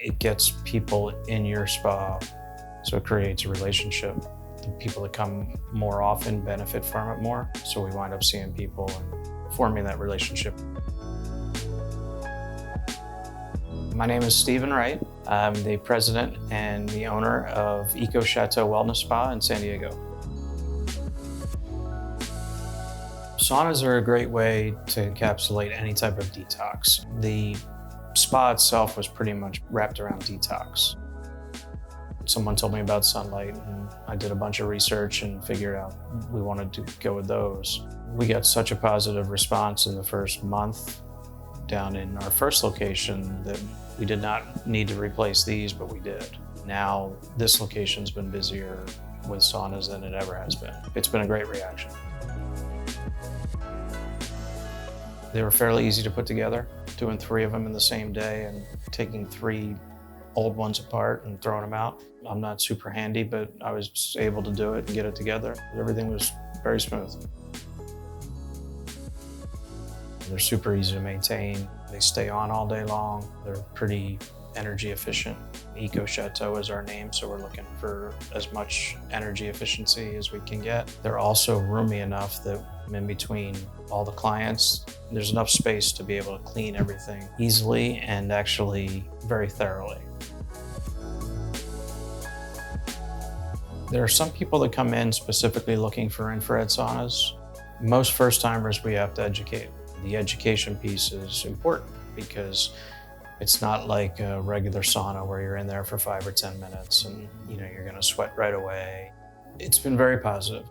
It gets people in your spa, so it creates a relationship. The people that come more often benefit from it more, so we wind up seeing people and forming that relationship. My name is Stephen Wright. I'm the president and the owner of Eco Chateau Wellness Spa in San Diego. Saunas are a great way to encapsulate any type of detox. The spa itself was pretty much wrapped around detox. Someone told me about Sunlighten, and I did a bunch of research and figured out we wanted to go with those. We got such a positive response in the first month down in our first location that we did not need to replace these, but we did. Now this location's been busier with saunas than it ever has been. It's been a great reaction. They were fairly easy to put together, doing 3 of them in the same day and taking 3 old ones apart and throwing them out. I'm not super handy, but I was able to do it and get it together. Everything was very smooth. They're super easy to maintain. They stay on all day long. They're pretty energy efficient. Eco Chateau is our name, so we're looking for as much energy efficiency as we can get. They're also roomy enough that in between all the clients, there's enough space to be able to clean everything easily and actually very thoroughly. There are some people that come in specifically looking for infrared saunas. Most first-timers we have to educate. The education piece is important because it's not like a regular sauna where you're in there for 5 or 10 minutes and you're gonna sweat right away. It's been very positive.